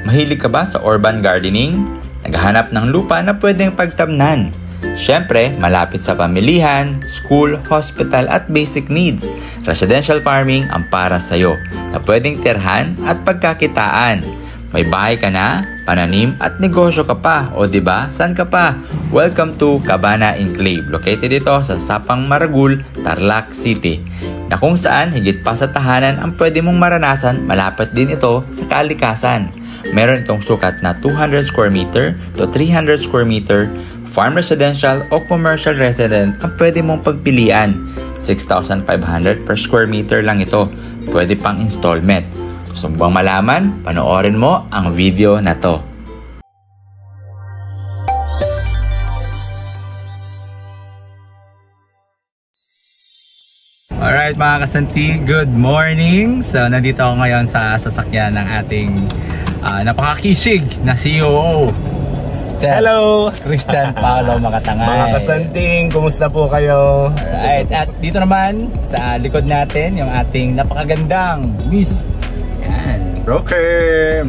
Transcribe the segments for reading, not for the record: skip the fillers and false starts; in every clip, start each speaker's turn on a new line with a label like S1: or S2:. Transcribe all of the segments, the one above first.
S1: Mahilig ka ba sa urban gardening? Naghahanap ng lupa na pwedeng pagtamnan? Siyempre, malapit sa pamilihan, school, hospital at basic needs. Residential farming ang para sa'yo na pwedeng tirhan at pagkakitaan. May bahay ka na, pananim at negosyo ka pa, o diba? Saan ka pa? Welcome to Cabana Enclave, located dito sa Sapang Maragul, Tarlac City, na kung saan higit pa sa tahanan ang pwede mong maranasan, malapit din ito sa kalikasan. Meron itong sukat na 200 square meter to 300 square meter, farm residential o commercial resident ang pwede mong pagpilian. 6,500 per square meter lang ito, pwede pang installment. Gusto mo bang malaman? Panoorin mo ang video na to. Alright mga kasanti, good morning! So nandito ako ngayon sa sasakyan ng ating napakakisig na CEO. Hello! Christian Paolo Makatangay.
S2: Mga kasanting, kumusta po kayo?
S1: Alright, at dito naman sa likod natin yung ating napakagandang Miss broker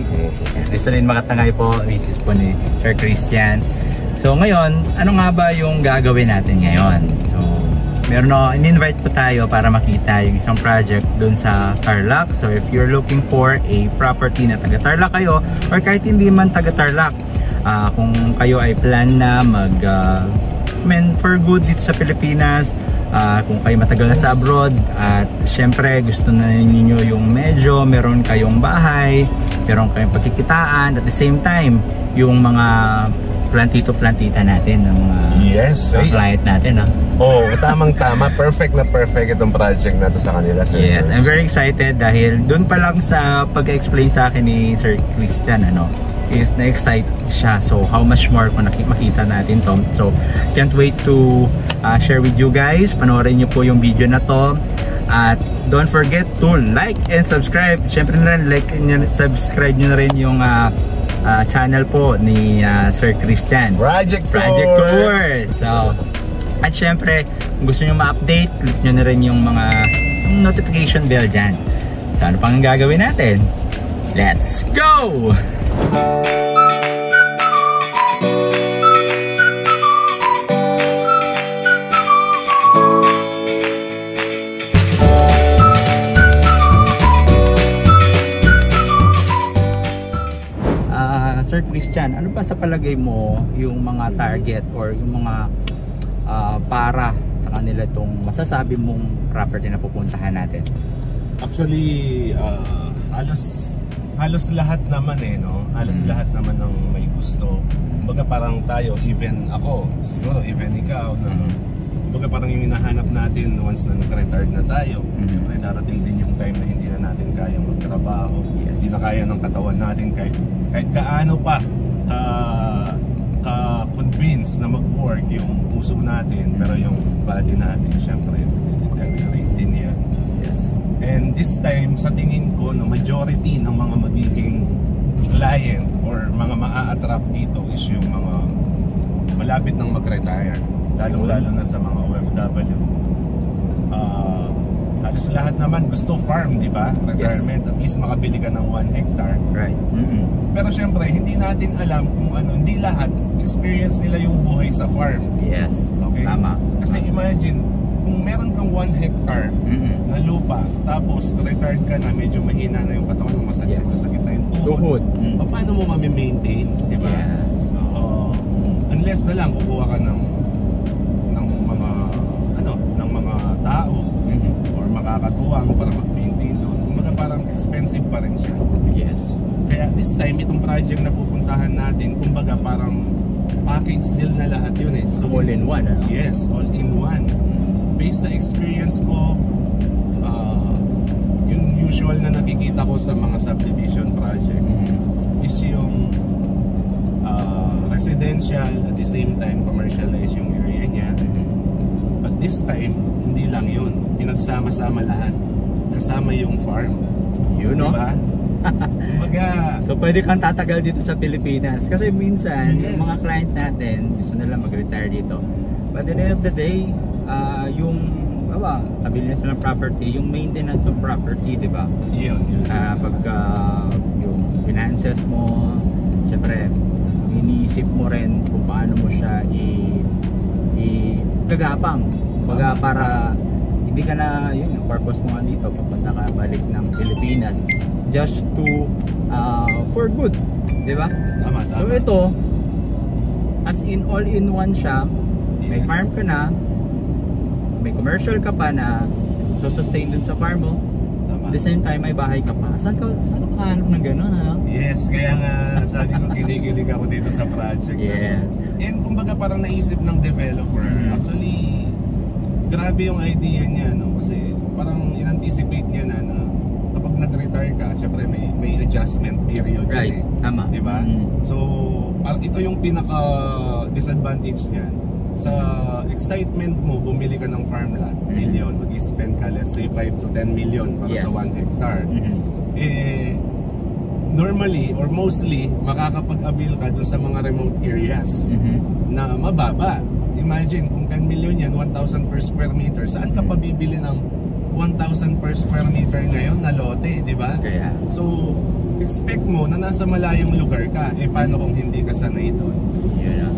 S1: Rizalyn Makatangay po, misis po ni Sir Christian. So ngayon, ano nga ba yung gagawin natin ngayon? So meron ako, in-invite po tayo para makita yung isang project dun sa Tarlac. So if you're looking for a property na taga Tarlac kayo, or kahit hindi man taga Tarlac, kung kayo ay plan na mag for good dito sa Pilipinas, kung kayo matagal na sa abroad at syempre gusto na ninyo yung medyo meron kayong bahay, meron kayong pagkikitaan, at the same time yung mga plantito-plantita natin ng mga client natin.
S2: Oh, tamang-tama, perfect na perfect itong project na to sa kanila, Sir.
S1: Yes, I'm very excited dahil doon pa lang sa pag-explain sa akin ni Sir Christian, is na-excite siya. So how much more kung makita natin to. So can't wait to share with you guys. Panoorin nyo po yung video na to. At don't forget to like and subscribe. Siyempre na rin, like and subscribe nyo na rin yung channel po ni Sir Christian, Project Tour. So at syempre kung gusto nyo ma-update, click nyo na rin yung mga notification bell dyan. So ano pang gagawin natin? Let's go! Sir Christian, ano ba sa palagay mo yung mga target or yung mga para sa kanila itong masasabi mong property na pupuntahan natin?
S2: Actually, halos lahat naman halos lahat naman ng may gusto. Kumbaga parang tayo, even ako, siguro even ikaw, kumbaga parang yung hinahanap natin once na nag-retired na tayo, siyempre darating din yung time na hindi na natin kayang magtrabaho, hindi na kaya ng katawan natin kahit gaano pa ka-convince na mag-work yung puso natin, pero yung body natin siyempre deteriorate din yan. And this time, sa tingin ko, majority ng mga magiging client or mga maa-attract dito is yung mga malapit ng mag-retire, lalo na sa mga OFW. Halos lahat naman gusto farm, di ba? Retirement, at least makabili ka ng 1 hectare.
S1: Right.
S2: Pero syempre, hindi natin alam kung hindi lahat experience nila yung buhay sa farm.
S1: Yes,
S2: okay?
S1: Tama.
S2: Kasi imagine, kung meron kang 1 hectare na lupa, tapos retired ka na, medyo mahina na yung katawan mo, masakit na yung tuhod. Paano mo mami-maintain, di ba?
S1: Yes.
S2: Unless na lang kukuha ka ng mga tao or makakatuwang para mag-maintain doon. Kumbaga parang expensive pa rin siya.
S1: Yes.
S2: Kaya this time, itong project na pupuntahan natin, kumbaga parang package deal na lahat yun
S1: So all in one,
S2: Yes, all in one. Based sa experience ko, yung usual na nakikita ko sa mga subdivision project is yung residential, at the same time commercialize yung area niya. But this time, hindi lang yun, pinagsama-sama lahat, kasama yung farm, diba? Kumbaga,
S1: so pwede kang tatagal dito sa Pilipinas kasi minsan yung mga client natin gusto nila mag-retire dito, but at the end of the day, yung kabili na silang property, yung maintenance of property, diba?
S2: Yun.
S1: Pagka yung finances mo,
S3: isip mo rin kung paano mo siya gagapang para hindi ka na, yun yung purpose mo nga dito, papunta ka balik ng Pilipinas just to for good, di ba?
S2: Tama.
S3: So ito, as in all in one siya, may farm ka na, may commercial ka pa na sustain dun sa farm mo. At the same time, may bahay ka pa. Saan ka makahanap ng gano'n, ha?
S2: Yes, kaya nga sabi ko kinikilig ako dito sa project.
S3: Yes.
S2: And kumbaga parang naisip ng developer. Actually, grabe yung idea niya, no? Kasi parang in-anticipate niya na kapag nag-retire ka, syempre may adjustment period.
S3: Right, tama.
S2: Diba? So, parang ito yung pinaka-disadvantage niya. Sa excitement mo, bumili ka ng farmland, million, mag-spend ka, let's say 5 to 10 million para sa 1 hectare. Normally or mostly, makakapag-avail ka dun sa mga remote areas na mababa. Imagine, kung 10 million yan, 1,000 per square meter, saan ka pa bibili ng 1,000 per square meter ngayon na lote, di ba?
S3: Kaya.
S2: So, expect mo na nasa malayong lugar ka, paano kung hindi ka sanay doon?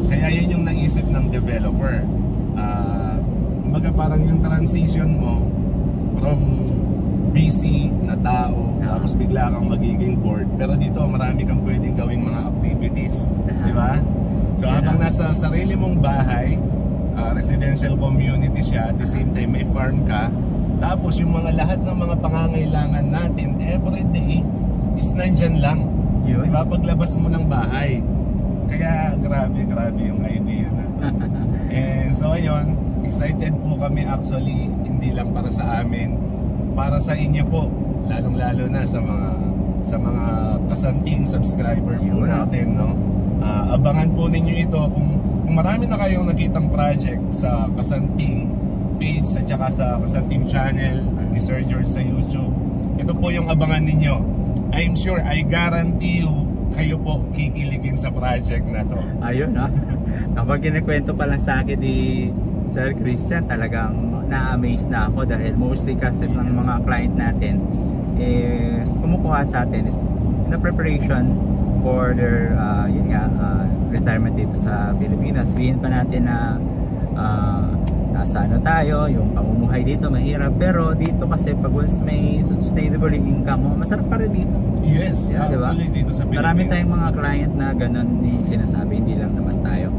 S2: Kaya yan yung naisip ng developer. Kumbaga parang yung transition mo from busy na tao, tapos bigla kang magiging bored. Pero dito marami kang pwedeng gawing mga activities, di ba? So habang nasa sarili mong bahay, residential community siya, at the same time may farm ka, tapos yung mga lahat ng mga pangangailangan natin everyday is nandyan lang. Diba? Paglabas mo ng bahay. Kaya grabe yung idea na. And so ayun, excited po kami actually, hindi lang para sa amin, para sa inyo po, lalong-lalo na sa mga kasanting subscriber po natin, no? Abangan po ninyo ito kung marami na kayong nakitang project sa Kasanting page at saka sa Kasanting channel ni Sir George sa YouTube. Ito po yung abangan ninyo. I'm sure, I guarantee you, kayo po kikiligin sa project na to.
S3: Ayun, ha? Kapag kinikwento pa lang sa akin ni Sir Christian, talagang na-amaze na ako dahil mostly kasi ng mga client natin kumukuha sa atin is na preparation for their retirement dito sa Pilipinas. Sabihin pa natin na nasa ano tayo, yung pamumuhay dito mahirap, pero dito kasi pag once may sustainable income mo, masarap pa rin dito.
S2: Yes,
S3: yeah, diba?
S2: Dito sa Pilipinas.
S3: Marami tayong mga client na ganun yung sinasabi, hindi lang naman tayo.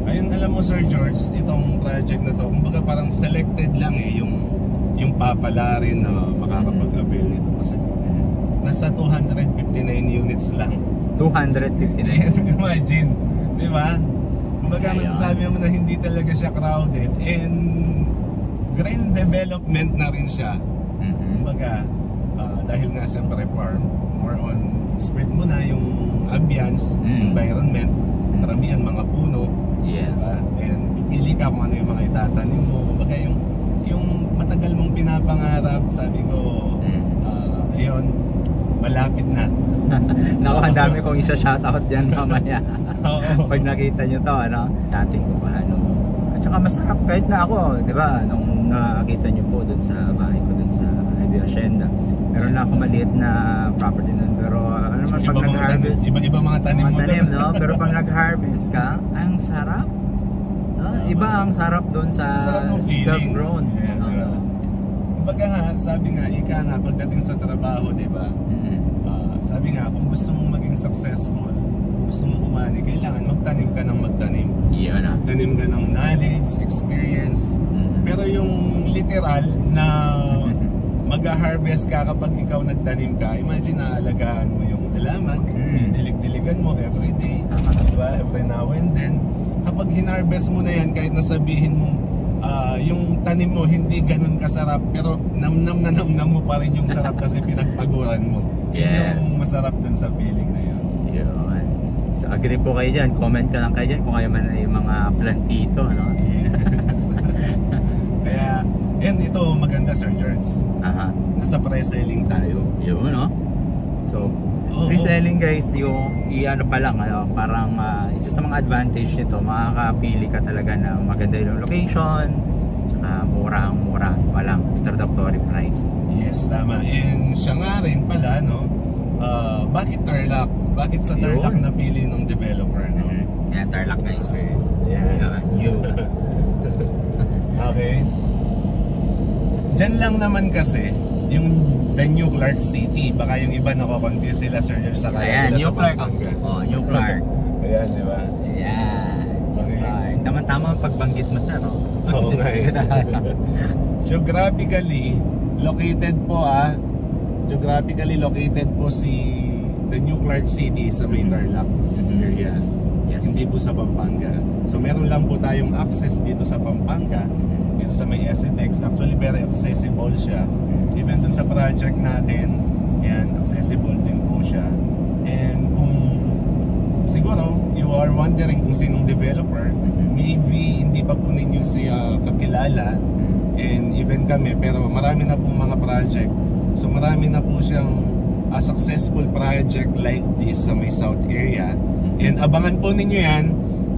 S2: Ayun, alam mo Sir George, itong project na to, kumbaga parang selected lang yung papala rin na makakapag-avail nito. Kasi nasa 259 units lang.
S3: 259?
S2: Yes, imagine, di ba? Kumbaga masasabi mo na hindi talaga siya crowded and green development na rin siya. Kumbaga, dahil nga siyempre farm, more on spread mo na yung ambience, environment, karamihan mga puno.
S3: Yes.
S2: And pipili ka kung ano yung mga itatanim mo. Kumbaga yung matagal mong pinapangarap, sabi ko, ayun, malapit na.
S3: Naku, ang dami kong isa-shoutout dyan mamaya. Pag nakita nyo to, ano? Dating ko pa, ano. At saka masarap kahit na ako, di ba? Nung nakakita nyo po dun sa bahay ko, dun sa Ivy Hacienda. Meron na ako maliit na property nun. Pero ano naman, pag nag-harvest,
S2: iba mga tanim mo
S3: tanim, no? Pero pag nag-harvest ka, ang sarap. No? Iba ang sarap dun sa self-grown.
S2: Kumbaga nga, sabi nga, ika nga, pagdating sa trabaho, di ba? Sabi nga, kung gusto mong maging successful, gusto mong umani, kailangan magtanim ka ng magtanim.
S3: Iyon na.
S2: Tanim ka ng knowledge, experience. Pero yung literal na mag-harvest ka kapag ikaw nagtanim ka, imagine naalagaan mo yung halaman, dilig-diligan mo everyday, diba? Every now and then. Kapag hinarvest mo na yan, kahit nasabihin mo yung tanim mo hindi ganun kasarap, pero namnam na namnam mo pa rin yung sarap kasi pinagpaguran mo.
S3: Yes.
S2: Yung masarap dun sa feeling na yun.
S3: Yun. So agree po kayo dyan, comment ka lang kayo dyan kung kayo man ay mga plantito, no?
S2: Yes. Kaya, and ito maganda Sir George. Nasa pre-selling tayo.
S3: Yun, no? So, pre-selling guys, yung i-ano pa lang, parang isa sa mga advantage nito, makakapili ka talaga na maganda yung location, tsaka murang-mura, walang introductory price. Yes,
S2: tama. And siya nga rin pala, no? Bakit Tarlac? Bakit sa Tarlac napili ng developer, no?
S3: Yan, Tarlac guys.
S2: Okay. Yan.
S3: New.
S2: Okay. Diyan lang naman kasi yung the New Clark City. Baka yung iba nako-confuse sila, sir, sa kaya
S3: New
S2: sa
S3: Clark.
S2: Pampanga.
S3: Oh, New Clark.
S2: Ayan, di ba?
S3: Yan.
S2: Okay.
S3: Tama-tama ang pagbanggit mo, sir. No?
S2: Oo nga eh. Geographically located po si the New Clark City sa may Tarlac area.
S3: Yes.
S2: Hindi po sa Pampanga. So meron lang po tayong access dito sa Pampanga, dito sa may SETEX. Actually very accessible siya. Even dun sa project natin, yan, accessible din po siya. And kung siguro you are wondering kung sinong developer, maybe hindi pa po ninyo siya kakilala, and even kami, pero marami na pong mga project. So marami na po siyang a successful project like this sa may South area. And abangan po ninyo yan,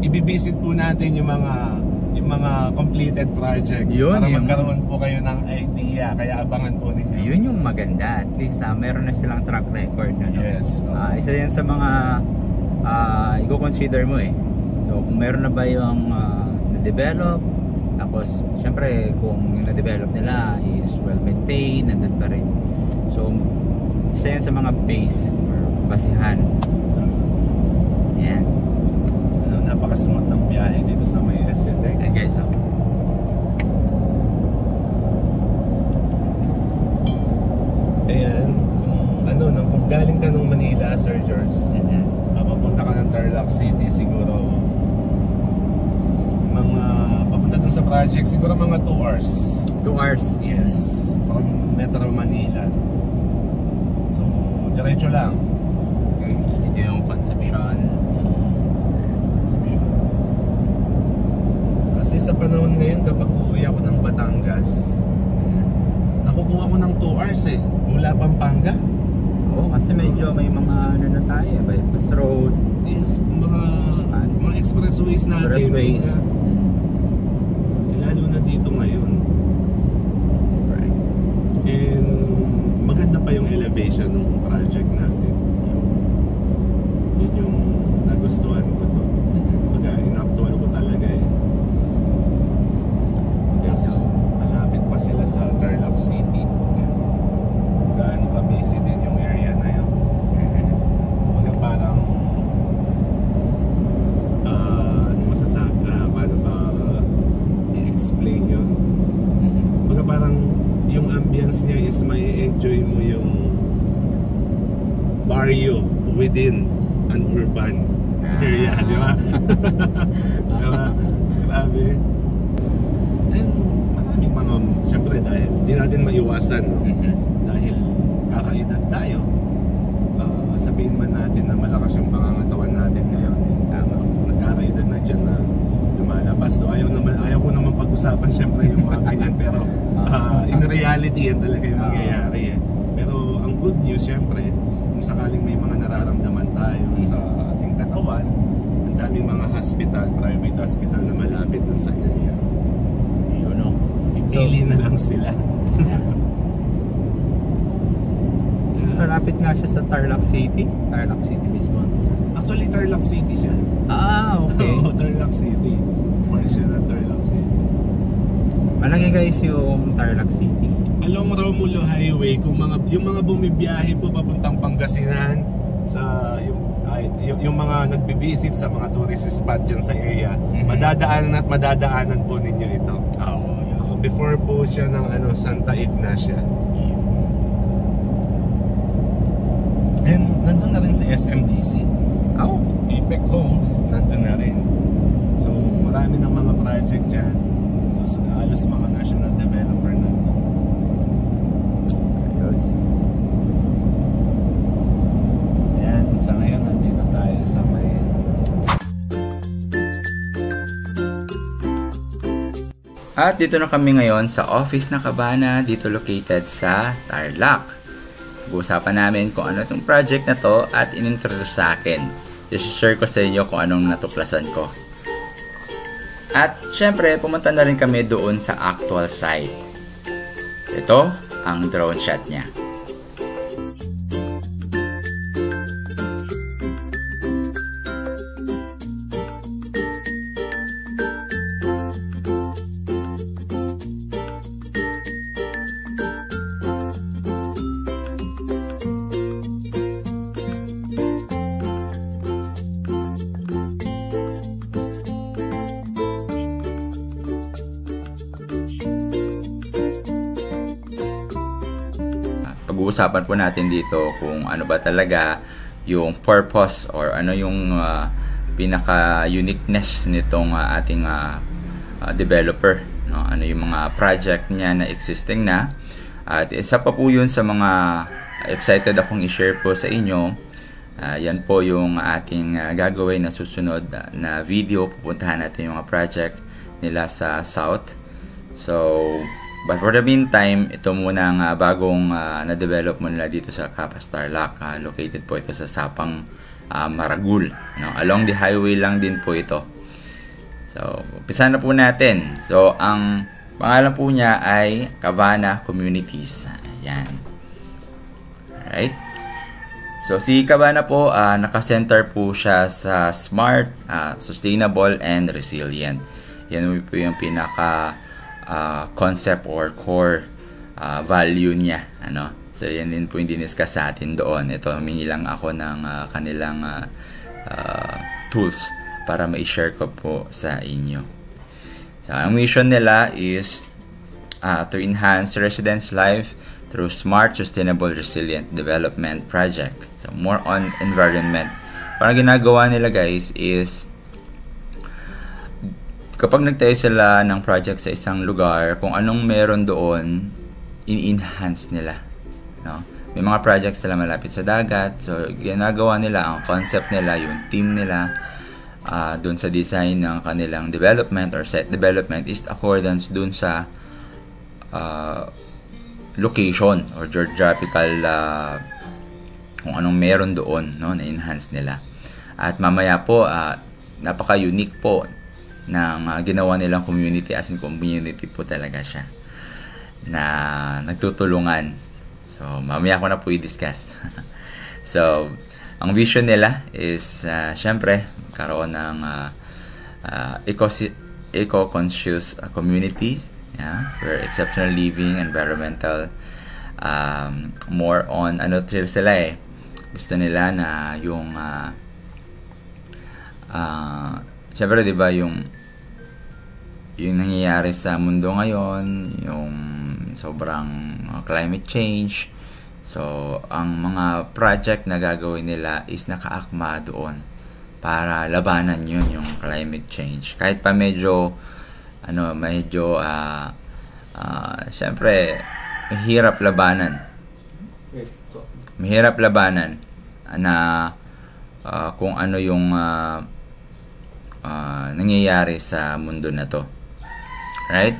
S2: ibibisit po natin yung mga completed project.
S3: Yun,
S2: para
S3: yung
S2: magkaroon po kayo ng idea, kaya abangan po ninyo.
S3: Yun yung maganda, at least meron na silang track record. Ano?
S2: Yes.
S3: Isa yan sa mga i-consider mo eh. So kung meron na ba yung na-develop, tapos syempre kung yung na-develop nila is well maintained, nandun pa rin. So isa yan sa mga base or basihan. Yan.
S2: Napaka-smooth ng biyahe dito sa may SETEX.
S3: Okay, so
S2: ayan, kung galing ka ng Manila, Sir George, papunta ka ng Tarlac City, siguro papunta dun sa project, siguro mga 2 hours.
S3: 2 hours?
S2: Yes, from Metro Manila. So, diretso lang. Okay.
S3: Ito yung Concepcion.
S2: Kasi sa panahon ngayon, kapag uuwi ako ng Batangas, nakukuha ko ng 2 hours mula Pampanga.
S3: Oo, kasi medyo may mga na tayo, bypass road.
S2: Yes, mga expressways natin.
S3: Expressways.
S2: Lalo na dito ngayon. Right. And maganda pa yung elevation ng project natin. Yun yung nagustuhan ko to. Inactual ko talaga Yes, malapit pa sila sa Tarlac City. Gaano ka-busy din yung area na yun. Parang ano masasabi, paano ba i-explain yun? Parang yung ambience niya is may enjoy mo yung barrio within an urban area, di ba? Diba? Grabe. And maraming mga, syempre dahil di natin maiwasan, no? Dahil kakaedad tayo, sabihin man natin na malakas yung pangangatawan natin ngayon, nagkakaedad na dyan na lumalabas. So, ayaw ko naman pag-usapan syempre yung mga ganyan, pero in reality yan talaga yung mangyayari Pero ang good news syempre, kung sakaling may mga nararamdaman tayo sa ating katawan, ang daming mga hospital, private hospital na malapit dun sa area. Ipili na lang sila.
S3: Malapit nga siya sa Tarlac City. Tarlac City mismo.
S2: Actually, Tarlac City siya.
S3: Okay.
S2: Oo, Tarlac City. Mahal siya na Tarlac City.
S3: Malaki guys yung Tarlac City.
S2: Along Romulo Highway, yung mga bumibiyahe po papuntang Pangasinan, sa yung mga nagbi-visit sa mga tourist spot dyan sa area, madadaanan po ninyo ito. Before po siya ng Santa Ignacia. And nandun na rin sa SMDC. Apex Homes, nandun na rin. So marami ng mga project dyan. So halos mga national developer nandun.
S3: Ayos.
S2: Ayan, sa ngayon nandito tayo sa may
S1: At dito na kami ngayon sa office na Cabana, dito located sa Tarlac. Pag-uusapan namin kung ano itong project na to at inintroduce sa akin. I-share ko sa inyo kung anong natuklasan ko. At syempre, pumunta na rin kami doon sa actual site. Ito ang drone shot niya. pag-uusapan po natin dito kung ano ba talaga yung purpose or ano yung pinaka-uniqueness nitong ating developer, no? Ano yung mga project niya na existing na. At isa pa po yun sa mga excited akong i-share po sa inyo. Yan po yung ating gagawin na susunod na video. Pupuntahan natin yung mga project nila sa South. So, but for the meantime, ito muna ang bagong na-develop mo nila dito sa Capas Tarlac. Located po ito sa Sapang, Maragul. No? Along the highway lang din po ito. So, umpisa na po natin. So, ang pangalan po niya ay Cabana Communities. Ayan. Alright. So, si Cabana po, naka-center po siya sa smart, sustainable, and resilient. Yan po yung pinaka concept or core value niya, ano. So yan din po yung diniscuss sa atin doon. Ito, humingi lang ako ng kanilang tools para ma-share ko po sa inyo. So ang mission nila is to enhance residents' life through smart, sustainable, resilient development project. So more on environment. Parang ginagawa nila, guys, is kapag nagtayo sila ng project sa isang lugar, kung anong meron doon, in-enhance nila. No? May mga projects sila malapit sa dagat. So, ginagawa nila, ang concept nila, yung team nila, doon sa design ng kanilang development or set development is accordance doon sa location or geographical kung anong meron doon, no, na-enhance nila. At mamaya po, napaka-unique po ng ginawa nilang community, as in community po talaga siya na nagtutulungan. So mamaya ko na po i-discuss. So ang vision nila is syempre karoon ng eco-conscious communities, yeah, where exceptional living, environmental, more on ano sila gusto nila na yung syempre, 'di ba, yung nangyayari sa mundo ngayon, yung sobrang climate change. So, ang mga project na gagawin nila is nakaakma doon para labanan yun, yung climate change. Kahit pa medyo syempre, mahirap labanan na kung ano yung nangyayari sa mundo na to. Right?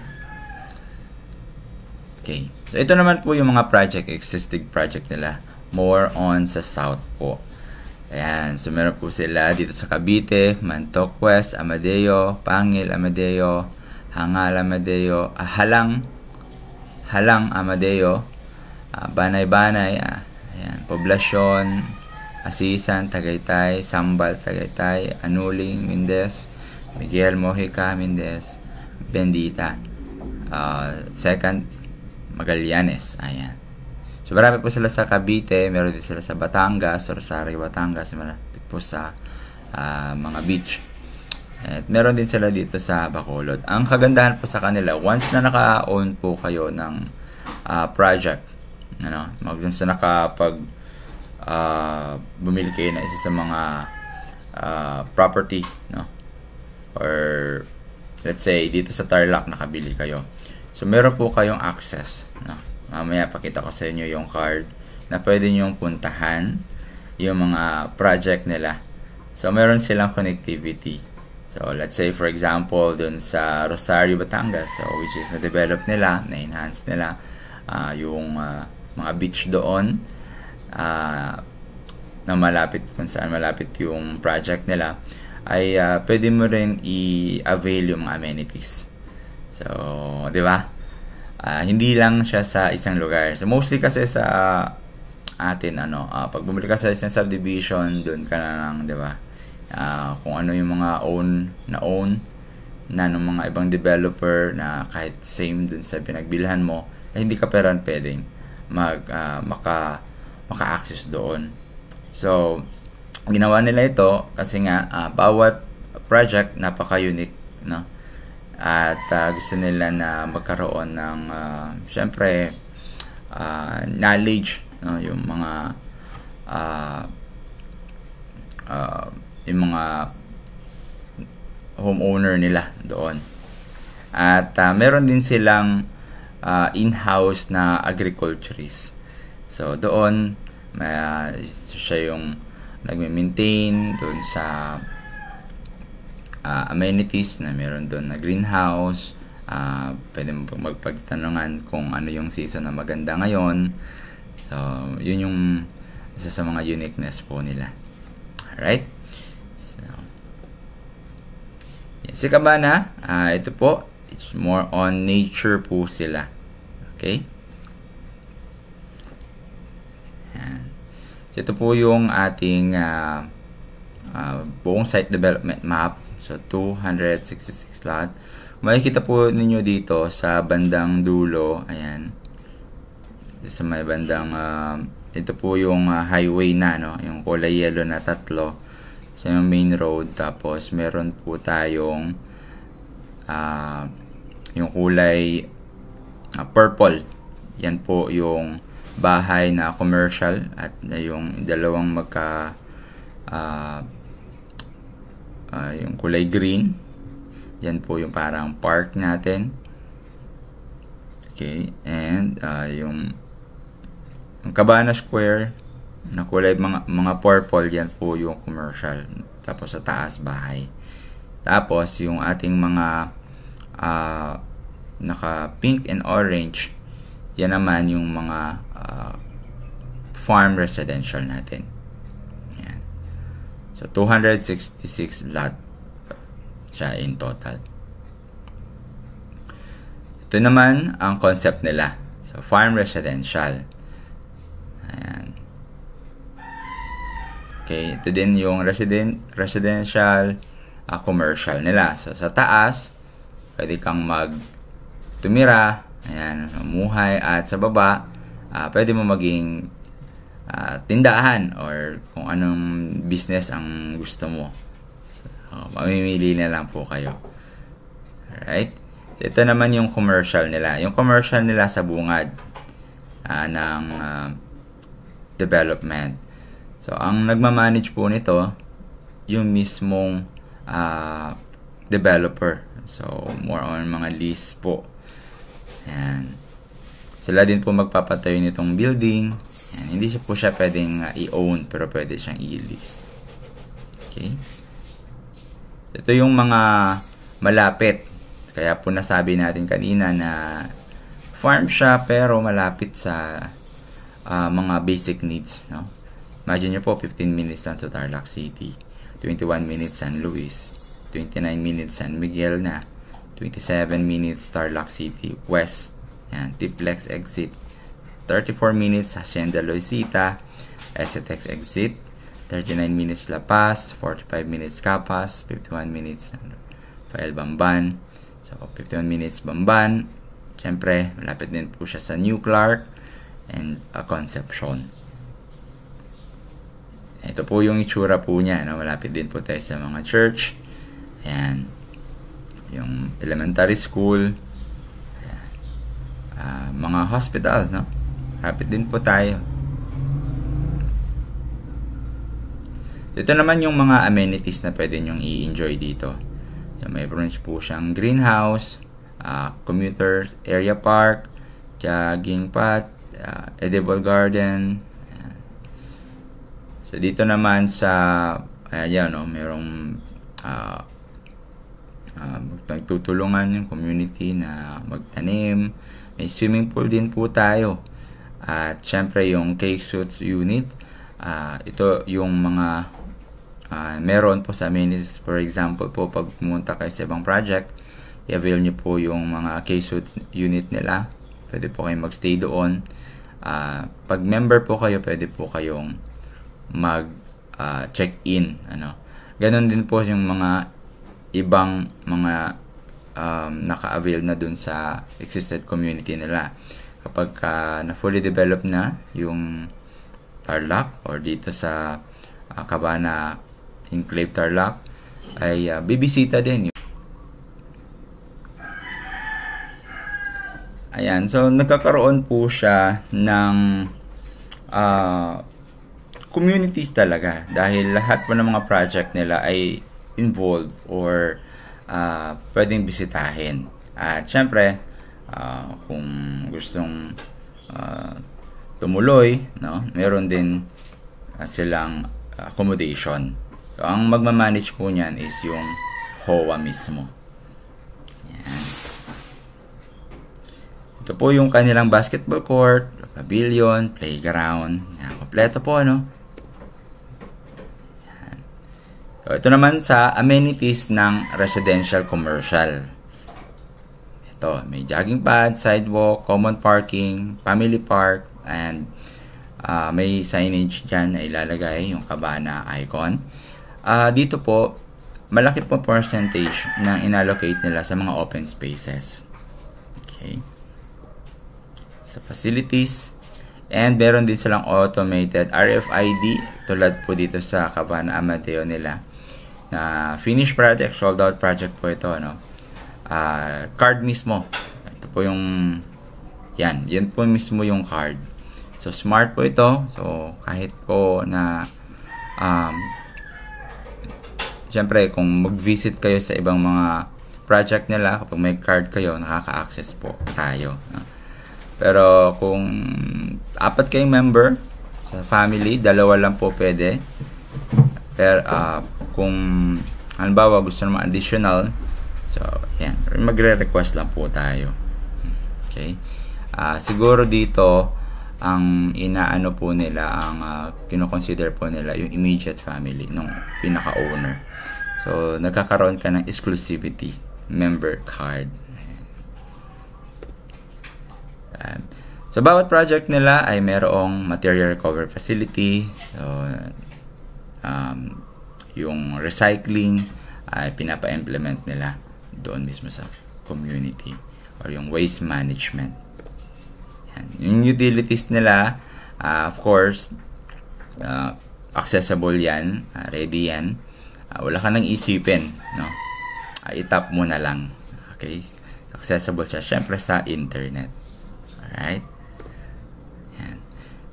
S1: Okay. So, ito naman po yung mga existing project nila. More on sa South po. Ayan. So, meron po sila dito sa Cavite, Mantok West, Amadeo, Pangil, Amadeo, Hangal, Amadeo, Halang, Amadeo, Banay-Banay, ayan, Poblasyon, Asisan, Tagaytay, Sambal, Tagaytay, Anuling, Mindez, Miguel, Mojica, Mindez, Bendita. Second, Magallanes. Ayan. So, marami po sila sa Cavite, meron din sila sa Batangas, Rosario, Batangas, malapit po sa mga beach. At meron din sila dito sa Bacolod. Ang kagandahan po sa kanila, once na naka-own po kayo ng project, once na bumili kayo na isa sa mga property, no? Or let's say dito sa Tarlac nakabili kayo. So meron po kayong access, no? Mamaya pakita ko sa inyo yung card na pwede niyong puntahan yung mga project nila. So meron silang connectivity. So let's say for example dun sa Rosario, Batangas, so which is na-develop nila, na-enhance nila yung mga beach doon. Na malapit, kung saan malapit yung project nila, ay pwede mo rin i-avail yung mga amenities. So, di ba? Hindi lang siya sa isang lugar. So, mostly kasi sa atin, pag bumili ka sa isang subdivision, doon ka na lang, di ba? Kung ano yung mga own na ng mga ibang developer na kahit same dun sa pinagbilhan mo, hindi ka pwedeng maka-access doon. So, ginawa nila ito kasi nga bawat project napaka-unique, no? At gusto nila na magkaroon ng syempre knowledge no, yung mga homeowner nila doon. At meron din silang in-house na agriculturist. So doon siya yung nagme-maintain doon sa amenities na meron doon na greenhouse. Pwede mo magpagtanungan kung ano yung season na maganda ngayon. So yun yung isa sa mga uniqueness po nila. Alright? So, yan. Si Cabana, ito po, it's more on nature po sila. Okay? Yan. So, ito po yung ating buong site development map. So, 266 lot. Makikita po ninyo dito sa bandang dulo. Ayan. Sa may bandang ito po yung highway na, no? Yung kulay yellow na tatlo sa yung main road. Tapos meron po tayong yung kulay purple. Yan po yung bahay na commercial at yung dalawang yung kulay green. Yan po yung parang park natin. Okay, and yung Cabana Square na kulay mga purple, yan po yung commercial. Tapos sa taas bahay. Tapos yung ating mga naka pink and orange, yan naman yung mga farm residential natin. Yan. So 266 lot siya in total. Ito naman ang concept nila. So farm residential. Ayan. Okay, ito din yung residential commercial nila. So sa taas, pwede kang tumira, ayan, mamuhay, at sa baba, pwede mo maging tindahan or kung anong business ang gusto mo. So, mamimili na lang po kayo. Alright? So, ito naman yung commercial nila. Yung commercial nila sa bungad ng development. So, ang nagmamanage po nito, yung mismong developer. So, more on mga lease po. Ayan. Sila din po magpapatayo nitong building. Ayan. Hindi siya po siya pwedeng i-own, pero pwede siyang i-lease. Okay? Ito yung mga malapit. Kaya po nasabi natin kanina na farm siya, pero malapit sa mga basic needs, no? Imagine nyo po, 15 minutes lang to Tarlac City, 21 minutes San Luis, 29 minutes San Miguel na, 27 minutes Tarlac City West, yan, Tiplex exit, 34 minutes Hacienda Loisita, STX exit, 39 minutes La Paz, 45 minutes Capas, 51 minutes Fael Bamban, so 51 minutes Bamban. Siyempre, malapit din po siya sa New Clark and Concepcion. Ito po yung itsura po niya, no? Malapit din po tayo sa mga church. Ayan. Yung elementary school. Ayan. Mga hospital, no? Malapit din po tayo. Ito naman yung mga amenities na pwede nyong i-enjoy dito. So, may branch po siyang greenhouse, commuter area park, jogging path, edible garden. Ayan. So dito naman sa ayan, no, merong magtutulungan yung community na magtanim. May swimming pool din po tayo. At syempre yung K-Suits unit. Ito yung mga meron po sa amenities. For example po, pag pumunta kayo sa ibang project, i-avail nyo po yung mga K-Suits unit nila. Pwede po kayong magstay doon. Pag member po kayo, pwede po kayong mag-check-in. Ganon din po yung mga ibang mga naka-avail na dun sa existed community nila. Kapag na fully developed na yung Tarlac or dito sa Cabana Enclave Tarlac, ay bibisita din. Ayan, so nagkakaroon po siya ng communities talaga, dahil lahat po ng mga project nila ay involved or pwedeng bisitahin. At syempre, kung gustong tumuloy, no, meron din silang accommodation. So, ang magmamanage po niyan is yung HOA mismo. Yan. Ito po yung kanilang basketball court, pavilion, playground. Yan, kompleto po, ano? Yan. So, ito naman sa amenities ng residential commercial. Ito, may jogging pad, sidewalk, common parking, family park, and may signage dyan na ilalagay, yung Cabana icon. Dito po, malaki po percentage na inallocate nila sa mga open spaces. Okay. Sa facilities, and meron din silang automated RFID, tulad po dito sa Cabana Amadeo nila, na finished project, sold out project po ito, no? Card mismo. Ito po yung, yan po mismo yung card. So, smart po ito. So, kahit po na siyempre, kung mag-visit kayo sa ibang mga project nila, kapag may card kayo, nakaka-access po tayo. Pero kung 4 kayong member sa family, 2 lang po pwede. Pero kung halimbawa gusto naman additional, so yan, magre-request lang po tayo. Okay? Siguro dito, ang inaano po nila, ang kino-consider po nila yung immediate family ng pinaka-owner. So, nagkakaroon ka ng exclusivity member card. So, bawat project nila ay mayroong material recovery facility. So, yung recycling ay pinapa-implement nila doon mismo sa community, or yung waste management. Yan. Yung utilities nila, of course, accessible yan, ready yan. Wala ka nang isipin, no? I-tap mo na lang. Okay? Accessible siya, syempre, sa internet. Alright? Yan.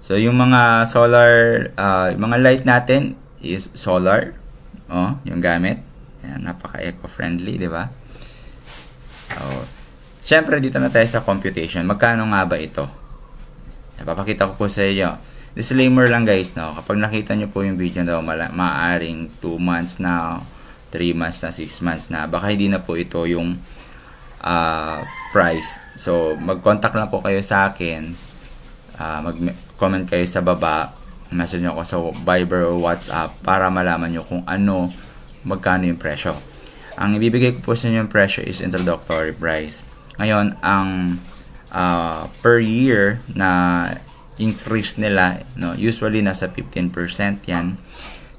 S1: So, yung mga solar, yung mga light natin is solar. Yung gamit. Yan, napaka-eco-friendly, di ba? So, syempre, dito na tayo sa computation. Magkano nga ba ito? Napapakita ko po sa inyo. Disclaimer lang, guys, no? Kapag nakita nyo po yung video na maaaring 2 months na, 3 months na, 6 months na, baka hindi na po ito yung price. So, mag-contact lang po kayo sa akin. Mag-comment kayo sa baba. Message nyo ako sa Viber or WhatsApp para malaman nyo kung ano, magkano yung presyo. Ang ibibigay ko po sa inyo yung presyo is introductory price. Ngayon, ang per year na increase nila, no, usually nasa 15% yan.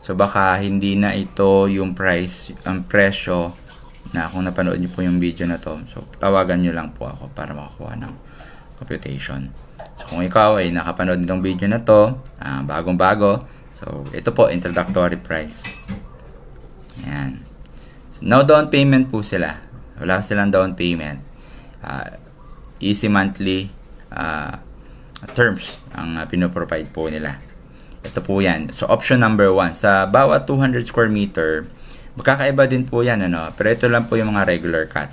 S1: So, baka hindi na ito yung price, ang presyo na kung napanood nyo po yung video na to. So, tawagan nyo lang po ako para makakuha ng computation. So, kung ikaw ay nakapanood nitong video na to, bagong-bago, so, ito po, introductory price. Yan. So, no down payment po sila. Wala silang down payment. Easy monthly terms ang pinoprovide po nila. Ito po yan. So, option number 1. Sa bawat 200 square meter, magkakaiba din po yan, ano? Pero ito lang po yung mga regular cut.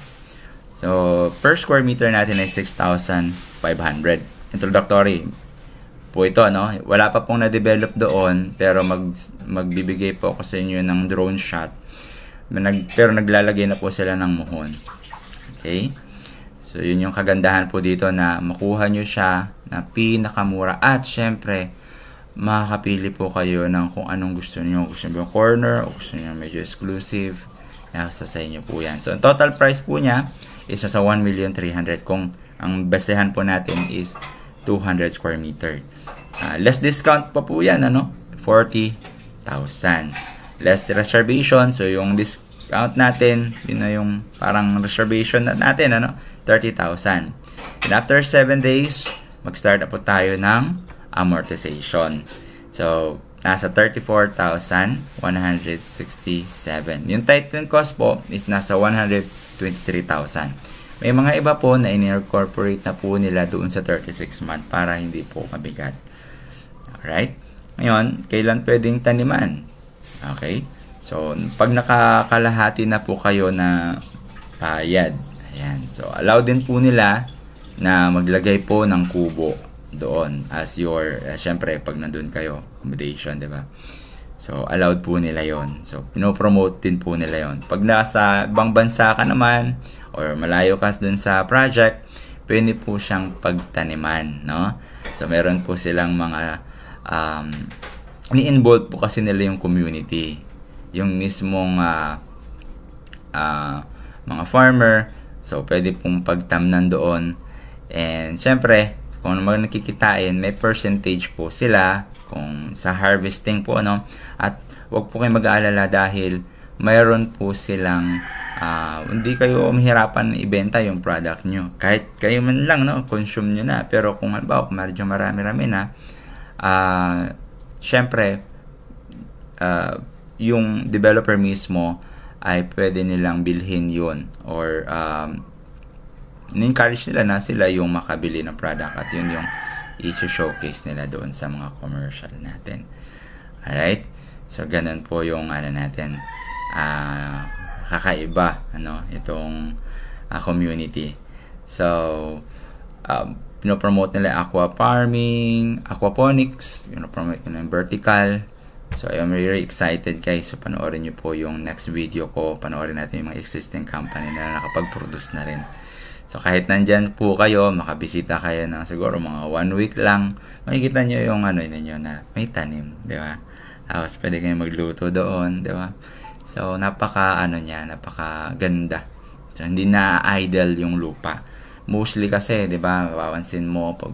S1: So, per square meter natin ay 6,500. Introductory po ito, ano? Wala pa pong na-develop doon, pero magbibigay po ako sa inyo ng drone shot. Pero naglalagay na po sila ng muhon. Okay? So, yun yung kagandahan po dito, na makuha nyo siya na pinakamura. At, syempre, makakapili po kayo ng kung anong gusto niyo. Gusto niyo corner o gusto niyo medyo exclusive. Nasa sa inyo po yan. So, ang total price po niya is sa 1,300,000 kung ang basehan po natin is 200 square meter. Less discount pa po yan, ano? 40,000. Less reservation. So, yung discount natin, yun na yung parang reservation natin, ano? 30,000. And after 7 days, mag-start na po tayo ng amortization. So, nasa 34,167. Yung title cost po is nasa 123,000. May mga iba po na in-incorporate na po nila doon sa 36 month para hindi po mabigat. Alright? Ngayon, kailan pwedeng taniman? Okay? So, pag nakakalahati na po kayo na payad, ayan. So, allow din po nila na maglagay po ng kubo doon as your, syempre, pag nandun kayo, accommodation, di ba? So, allowed po nila yon. So, pinopromote din po nila yon. Pag nasa ibang bansa ka naman, or malayo ka dun sa project, pwede po siyang pagtaniman, no? So, meron po silang mga, ni-involve po kasi nila yung community. Yung mismong, mga farmer, so, pwede pong pagtamnan doon. And, syempre, kung ano mga nakikitain, may percentage po sila kung sa harvesting po, no? At wag po kayo mag-aalala dahil mayroon po silang hindi kayo mahirapan ibenta yung product nyo. Kahit kayo man lang, no, consume nyo na. Pero kung halimbawa, kung medyo marami-rami na, syempre, yung developer mismo ay pwede nilang bilhin yun or in-encourage nila na sila yung makabili ng product at yun yung i-showcase nila doon sa mga commercial natin. Alright? So, ganun po yung natin kakaiba itong community. So, pinopromote nila aqua farming, aquaponics, pinopromote nila yung vertical. So, I'm very excited guys. So, panoorin nyo po yung next video ko. Panoorin natin yung mga existing company na nakapag-produce na rin. So, kahit nandyan po kayo, makabisita kayo ng siguro mga 1 week lang, makikita nyo yung ninyo na may tanim, di ba? Tapos, pwede kayo magluto doon, di ba? So, napaka ganda. So, hindi na idle yung lupa. Mostly kasi, di ba, mapapansin mo pag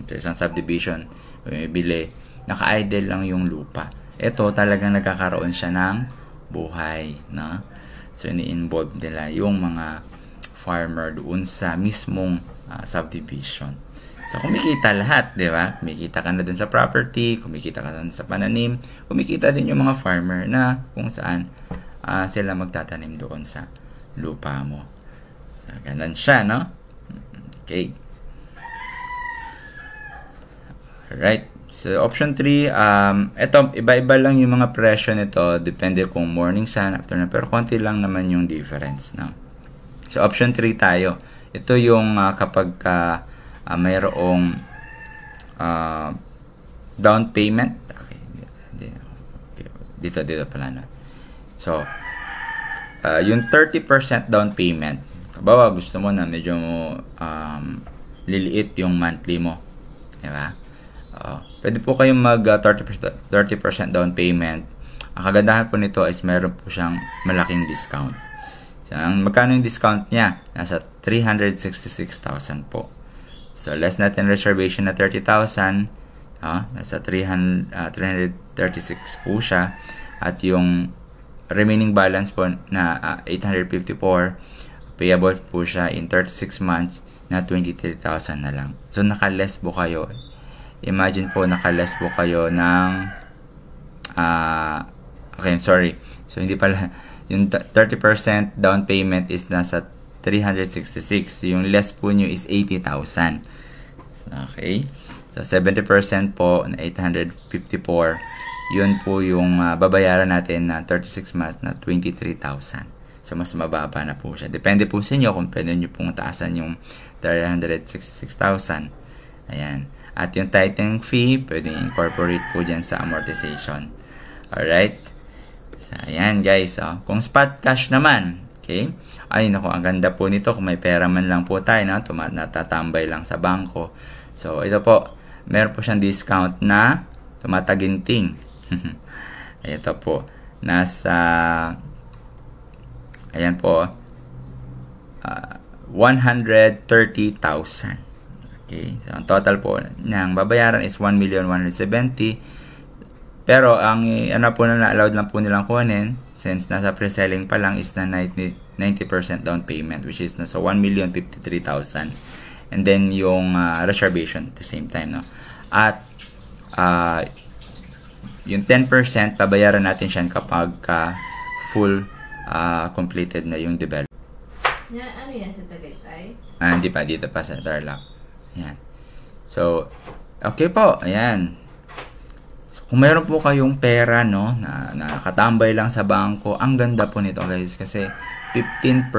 S1: isang subdivision, bili, naka-idle lang yung lupa. Ito, talagang nagkakaroon siya ng buhay, no? So, ini-involve nila yung mga farmer doon sa mismong subdivision. So, kumikita lahat, di ba? Kumikita ka na dun sa property, kumikita ka dun sa pananim, kumikita din yung mga farmer na kung saan sila magtatanim doon sa lupa mo. So, ganun siya, no? Okay. Alright. So, option 3, ito, iba-iba lang yung mga presyo nito, depende kung morning sun, afternoon, pero konti lang naman yung difference, no? So, option 3 tayo. Ito yung kapag mayroong down payment. Okay. Dito pala na. So, yung 30% down payment. Kabawa, gusto mo na medyo liliit yung monthly mo. Diba? Pwede po kayong mag 30% down payment. Ang kagandahan po nito is meron po siyang malaking discount. So, magkano yung discount niya? Nasa 366,000 po. So, less natin reservation na 30,000. Nasa 336 po siya. At yung remaining balance po na 854, payable po siya in 36 months na 23,000 na lang. So, naka-less po kayo. Imagine po, naka-less po kayo ng okay, sorry. So, hindi pala yung 30% down payment is nasa 366. Yung less po nyo is 80,000. Okay. So, 70% po na 854. Yun po yung babayaran natin na 36 months na 23,000. So, mas mababa na po siya. Depende po sa inyo kung pwede nyo pong taasan yung 366,000. Ayan. At yung tithing fee, pwede incorporate po dyan sa amortization. Alright. So, ayan guys. Kung spot cash naman, okay? Ay, naku, ang ganda po nito. Kung may pera man lang po tayo, natatambay lang sa bangko. So, ito po. Meron po siyang discount na tumataginting. Ito po. Nasa, ayan po, 130,000. Okay? So, ang total po ng babayaran is 1,170,000. Pero, ang po na allowed lang po nilang kunin, since nasa pre-selling pa lang, is na 90% down payment, which is nasa 1,053,000. And then, yung reservation at the same time, no? At, yung 10%, babayaran natin siya kapag full completed na yung development.
S4: Ano yan sa Tagaytay?
S1: Hindi pa, dito pa sa Tarlac. Ayan. So, okay po. Ayan. kung meron po kayong pera, no, na nakatambay lang sa bangko, ang ganda po nito guys kasi 15%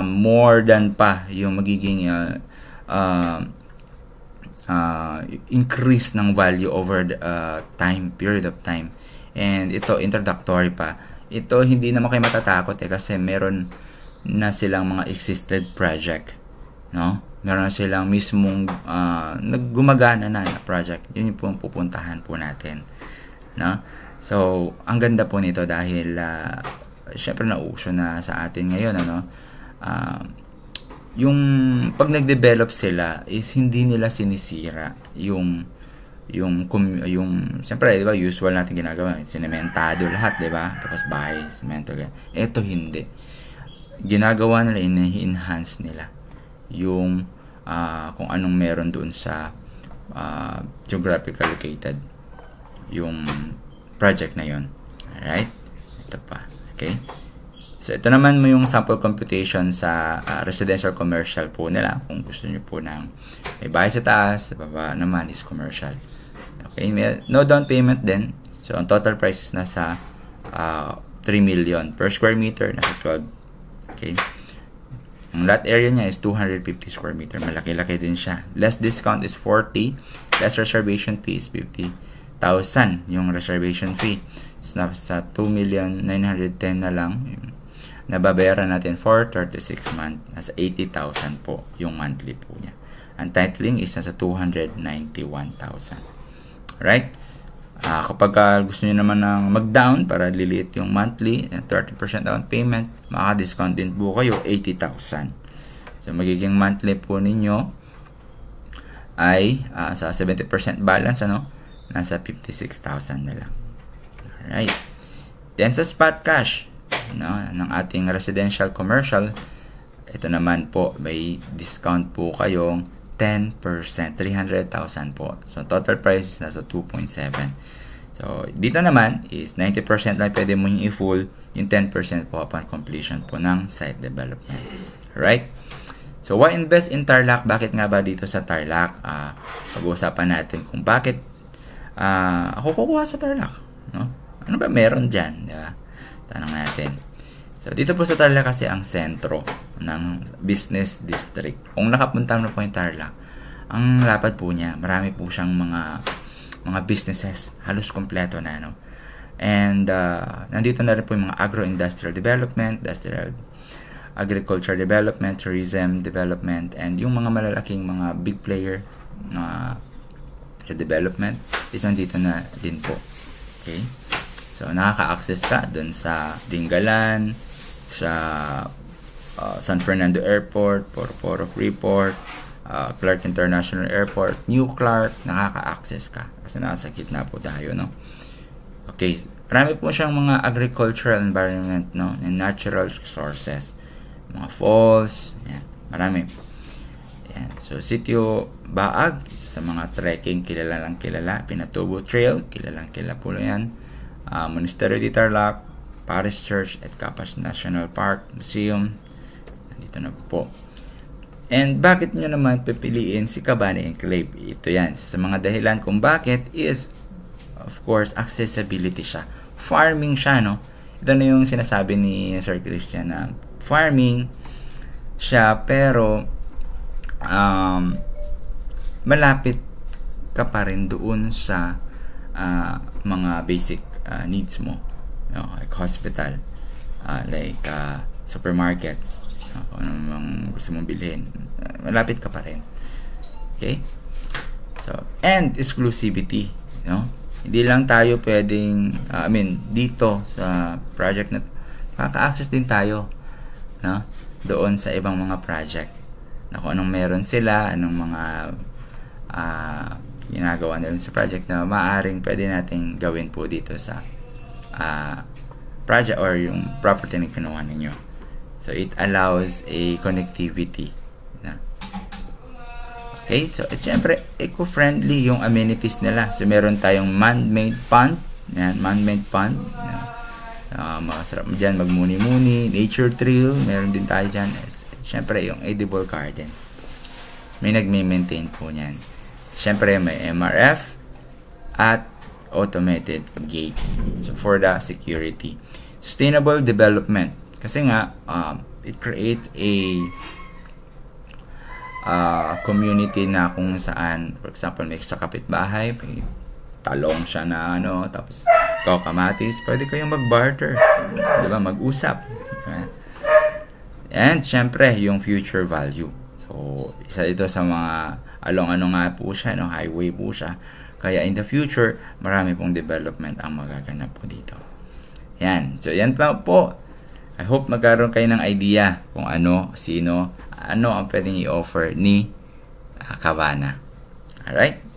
S1: more than pa yung magiging increase ng value over the period of time. And ito, introductory pa. Ito, hindi naman kayo matatakot kasi meron na silang mga existed project, no? Meron na silang mismong naggumagana na project. Yun yung pupuntahan po natin, no? So, ang ganda po nito dahil syempre nauso na sa atin ngayon, ano? Yung pag nag-develop sila is hindi nila sinisira yung siyempre, di ba, usual natin ginagawa, sinementado lahat, di ba? Tapos bahay, semento, ganyan. Ito hindi. Ginagawa nila, ini-enhance nila yung kung anong meron doon sa geographical located yung project na yon. Alright? Ito pa. Okay? So, ito naman mo yung sample computation sa residential commercial po nila. Kung gusto nyo po ng may bahay sa taas, sa baba naman is commercial. Okay? No down payment din. So, ang total price is nasa 3 million per square meter. Nasa 12. Okay? Ang lot area niya is 250 square meter. Malaki-laki din siya. Less discount is 40. Less reservation fee is 50,000 yung reservation fee. So, nasa 2,910,000 na lang. Nababayaran natin for 36 months. Nasa 80,000 po yung monthly po niya. Ang titling is nasa 291,000. Right? Kapag gusto niyo naman ng mag-down para liliit yung monthly, 30% down payment, maka-discount din po kayo, 80,000. So, magiging monthly po ninyo ay sa 70% balance, ano? Nasa 56,000 na lang. Alright. Then sa spot cash, no, ng ating residential commercial, ito naman po, may discount po kayong 10%, 300,000 po. So, total price is nasa 2.7. So, dito naman is 90% lang pwede mo yung i-full, yung 10% po upon completion po ng site development. Alright? So, why invest in Tarlac? Bakit nga ba dito sa Tarlac? Pag-uusapan natin kung bakit ako kukuha sa Tarlac. No? Ano ba meron dyan? Diba? Tanong natin. So, dito po sa Tarlac kasi ang sentro ng business district. Kung nakapunta na po yung Tarlac, ang lapad po niya, marami po siyang mga businesses, halos kompleto na, no? And nandito na rin po yung mga agro-industrial development, agriculture development, tourism development, and yung mga malalaking mga big player na development is nandito na din po. Okay? So, nakaka-access ka dun sa Dingalan, sa San Fernando Airport, Poro Freeport, Clark International Airport, New Clark, nakaka-access ka. Kasi nasa gitna po tayo, no? Okay, marami po siyang mga agricultural environment, no? And natural resources. Mga falls, yan, marami. Yan. So, Sitio Baag, sa mga trekking, kilala. Pinatubo Trail, kilala po yan. Monastery de Tarlac, Parish Church at Capas National Park, Museum. Nandito na po. And bakit nyo naman pipiliin si Cabana Enclave? Ito yan. Sa mga dahilan kung bakit is, of course, accessibility siya. Farming siya, no? Ito na yung sinasabi ni Sir Christian na farming siya pero malapit ka pa rin doon sa mga basic needs mo, like hospital, like supermarket, kung anong gusto mong bilhin, malapit ka pa rin. Okay? So, and exclusivity, hindi lang tayo pwedeng dito sa project na makaka-access din tayo, no, doon sa ibang mga project na kung anong meron sila, anong mga ginagawa nila sa project na maaaring pwede natin gawin po dito sa project or yung property na kinuha ninyo. So, it allows a connectivity. Okay, so, syempre, eco-friendly yung amenities nila. So, meron tayong man-made pond. Yan, man-made pond. Masarap mo dyan, magmuni-muni. Nature trail, meron din tayo dyan. Syempre, yung edible garden. May nagme-maintain po yan. Siyempre, may MRF, at automated gate. So for the security. Sustainable development. Kasi nga, it creates a community na kung saan, for example, may sa kapitbahay, may talong siya na tapos ikaw kamatis, pwede kayong mag-barter, diba? Mag-usap. And syempre, yung future value. So, isa ito sa mga nga po siya, highway po siya. Kaya in the future, marami pong development ang magaganap po dito. Yan. So, yan pa po. I hope magkaroon kayo ng idea kung ano ang pwedeng i-offer ni Kavana. Alright?